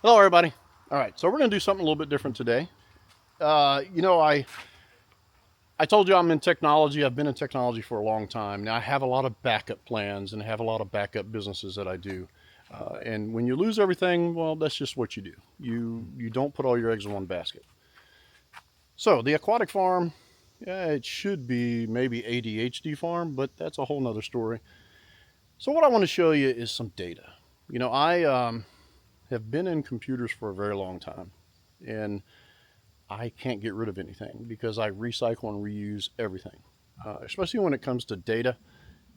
Hello, everybody. All right, so we're going to do something a little bit different today. I told you I'm in technology. I've been in technology for a long time. Now, I have a lot of backup plans and I have a lot of backup businesses that I do. And when you lose everything, well, that's just what you do. You don't put all your eggs in one basket. So the aquatic farm, yeah, it should be maybe ADHD farm, but that's a whole nother story. So what I want to show you is some data. I have been in computers for a very long time, and I can't get rid of anything because I recycle and reuse everything. Especially when it comes to data,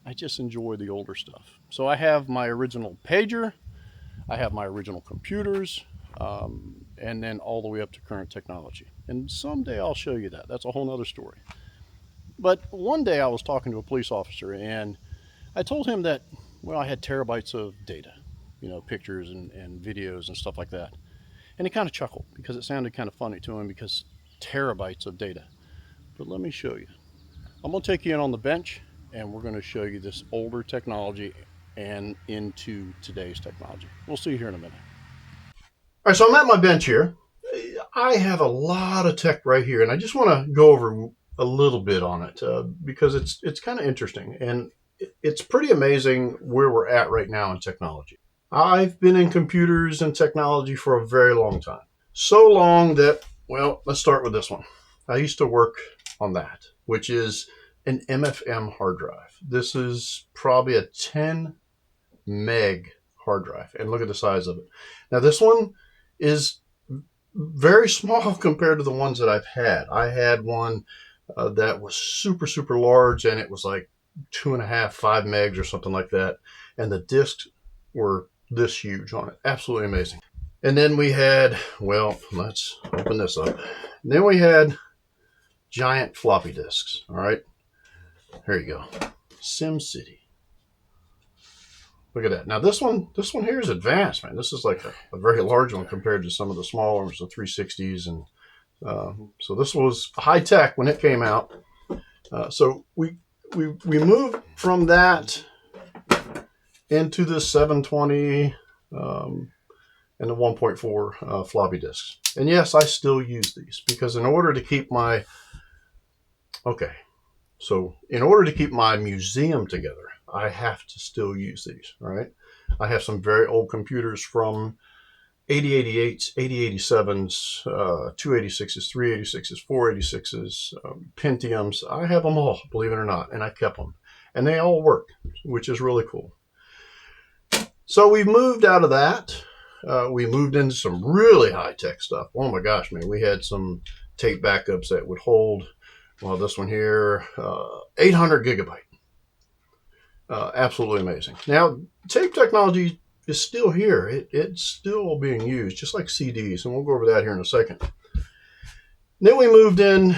I just enjoy the older stuff. So I have my original pager, I have my original computers, and then all the way up to current technology. And someday I'll show you that. That's a whole other story. But one day I was talking to a police officer, and I told him that, well, I had terabytes of data, pictures and videos and stuff like that. And he kind of chuckled because it sounded kind of funny to him because terabytes of data. But let me show you. I'm going to take you in on the bench and we're going to show you this older technology and into today's technology. We'll see you here in a minute. All right, so I'm at my bench here. I have a lot of tech right here, and I just want to go over a little bit on it because it's kind of interesting, and it's pretty amazing where we're at right now in technology. I've been in computers and technology for a very long time. So long that, well, let's start with this one. I used to work on that, which is an MFM hard drive. This is probably a 10 meg hard drive, and look at the size of it. Now, this one is very small compared to the ones that I've had. I had one that was super, super large, and it was like 2.5, 5 megs or something like that. And the discs were this huge on it. Absolutely amazing. And then we had, well, let's open this up. And then we had giant floppy disks. All right. Here you go. SimCity. Look at that. Now this one here is advanced, man. This is like a very large one compared to some of the smaller ones, the 360s, and so this was high tech when it came out. So we moved from that into the 720 and the 1.4 floppy disks. And yes, I still use these because in order to keep my museum together, I have to still use these, right? I have some very old computers from 8088s, 8087s, 286s, 386s, 486s, Pentiums. I have them all, believe it or not, and I kept them. And they all work, which is really cool. So we moved out of that. We moved into some really high-tech stuff. Oh my gosh, man. We had some tape backups that would hold, well, this one here, 800 gigabyte. Absolutely amazing. Now, tape technology is still here. It's still being used, just like CDs, and we'll go over that here in a second. Then we moved in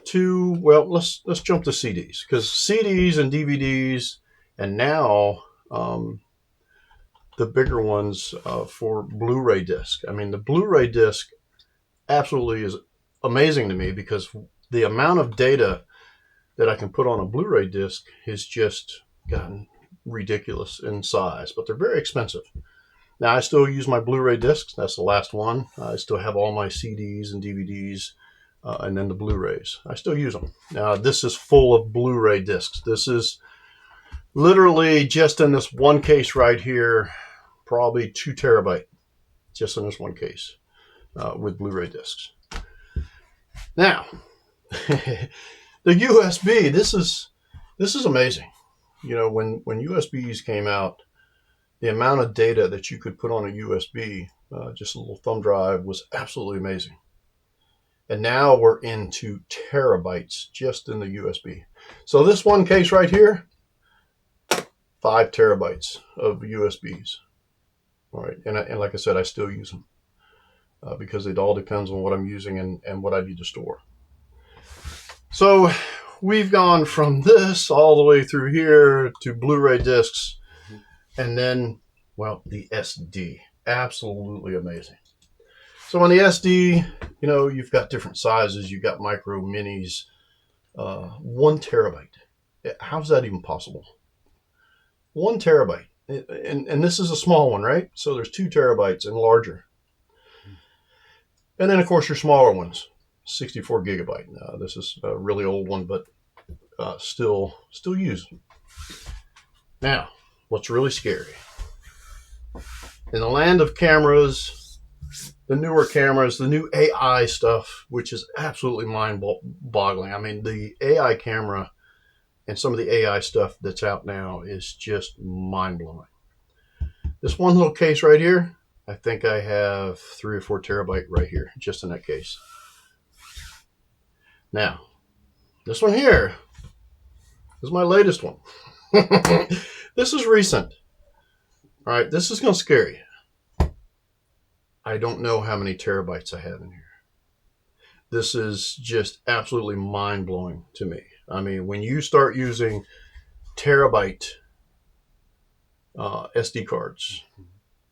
to, well, let's jump to CDs, because CDs and DVDs, and now the bigger ones for Blu-ray disc. I mean, the Blu-ray disc absolutely is amazing to me because the amount of data that I can put on a Blu-ray disc has just gotten ridiculous in size, but they're very expensive. Now, I still use my Blu-ray discs. That's the last one. I still have all my CDs and DVDs, and then the Blu-rays. I still use them. Now, this is full of Blu-ray discs. This is literally just in this one case right here, probably 2 terabyte, just in this one case with Blu-ray discs. Now, the USB, this is amazing. You know, when USBs came out, the amount of data that you could put on a USB, just a little thumb drive, was absolutely amazing. And now we're into terabytes just in the USB. So this one case right here, 5 terabytes of USBs. All right, and like I said, I still use them because it all depends on what I'm using and what I need to store. So we've gone from this all the way through here to Blu-ray discs, and then, well, the SD. Absolutely amazing. So on the SD, you know, you've got different sizes. You've got micro, minis, 1 terabyte. How's that even possible? 1 terabyte. And this is a small one, right? So there's 2 terabytes and larger. And then, of course, your smaller ones, 64 gigabyte. This is a really old one, but still used. Now, what's really scary? In the land of cameras, the newer cameras, the new AI stuff, which is absolutely mind-boggling. I mean, the AI camera and some of the AI stuff that's out now is just mind-blowing. This one little case right here, I think I have 3 or 4 terabyte right here, just in that case. Now, this one here is my latest one. This is recent. All right, this is going to scare you. I don't know how many terabytes I have in here. This is just absolutely mind-blowing to me. I mean, when you start using terabyte SD cards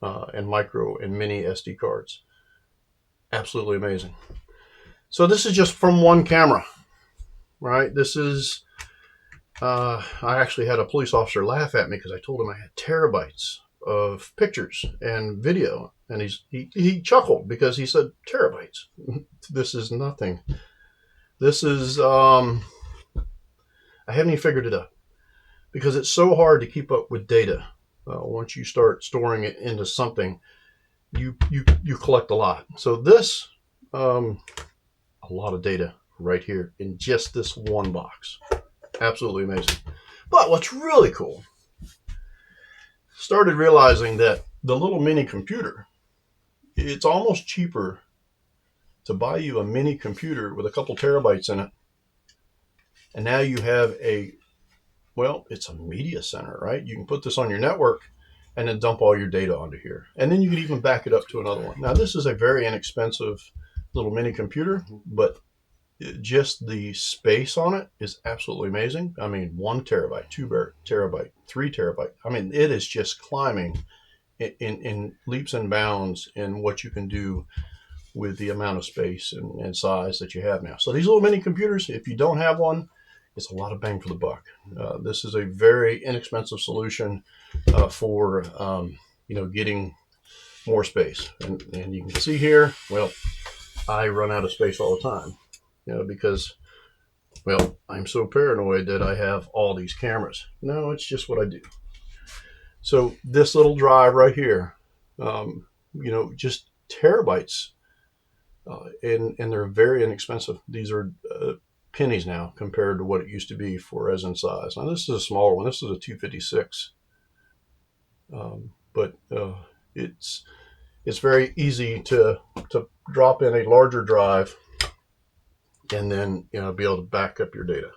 and micro and mini SD cards, absolutely amazing. So this is just from one camera, right? This is, I actually had a police officer laugh at me because I told him I had terabytes of pictures and video, and he chuckled because he said terabytes. This is nothing. This is I haven't even figured it out because it's so hard to keep up with data. Once you start storing it into something, you collect a lot. So this a lot of data right here in just this one box. Absolutely amazing. But what's really cool, started realizing that the little mini computer, it's almost cheaper to buy you a mini computer with a couple terabytes in it. And now you have it's a media center, right? You can put this on your network and then dump all your data onto here. And then you can even back it up to another one. Now, this is a very inexpensive little mini computer, but just the space on it is absolutely amazing. I mean, 1 terabyte, 2 terabyte, 3 terabyte. I mean, it is just climbing in leaps and bounds in what you can do with the amount of space and size that you have now. So these little mini computers, if you don't have one, it's a lot of bang for the buck. This is a very inexpensive solution for getting more space. And you can see here, well, I run out of space all the time. Because, I'm so paranoid that I have all these cameras. No, it's just what I do. So this little drive right here, just terabytes, and they're very inexpensive. These are pennies now compared to what it used to be for resin size. Now this is a smaller one. This is a 256, but it's very easy to drop in a larger drive and then be able to back up your data.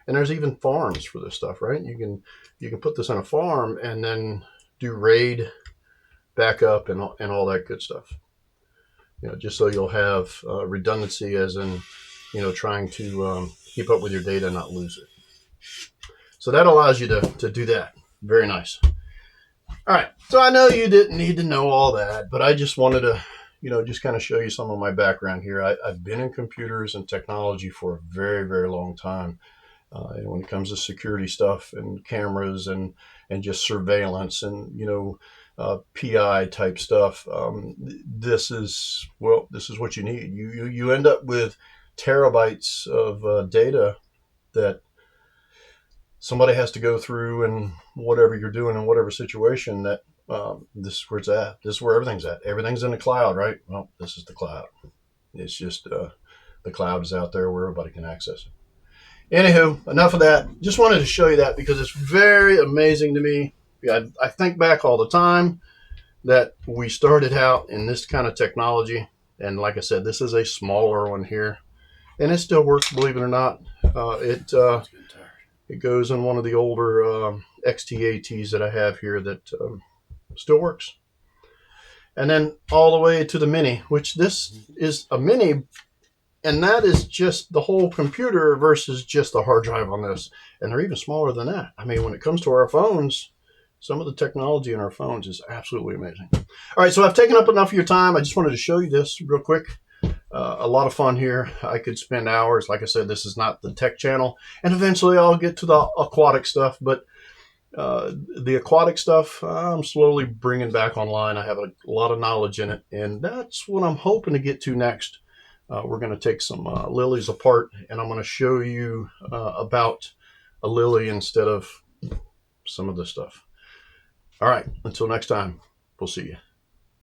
And there's even farms for this stuff, right? You can put this on a farm and then do RAID backup and all that good stuff. Just so you'll have redundancy, as in trying to keep up with your data and not lose it. So that allows you to do that. Very nice. All right. So I know you didn't need to know all that, but I just wanted to just kind of show you some of my background here. I've been in computers and technology for a very, very long time. And when it comes to security stuff and cameras and just surveillance and, PI type stuff, this is what you need. You end up with terabytes of data that somebody has to go through, and whatever you're doing in whatever situation, that this is where it's at. This is where everything's at. Everything's in the cloud, right? Well, this is the cloud. It's just the cloud is out there where everybody can access it. Anywho, enough of that. Just wanted to show you that because it's very amazing to me. I think back all the time that we started out in this kind of technology. And like I said, this is a smaller one here. And it still works, believe it or not. It goes in one of the older XT-ATs that I have here that still works. And then all the way to the mini, which this is a mini, and that is just the whole computer versus just the hard drive on this. And they're even smaller than that. I mean, when it comes to our phones, some of the technology in our phones is absolutely amazing. All right, so I've taken up enough of your time. I just wanted to show you this real quick. A lot of fun here. I could spend hours. Like I said, this is not the tech channel. And eventually I'll get to the aquatic stuff. But The aquatic stuff, I'm slowly bringing back online. I have a lot of knowledge in it, and that's what I'm hoping to get to next. We're going to take some lilies apart, and I'm going to show you about a lily instead of some of the stuff. All right, until next time, we'll see you.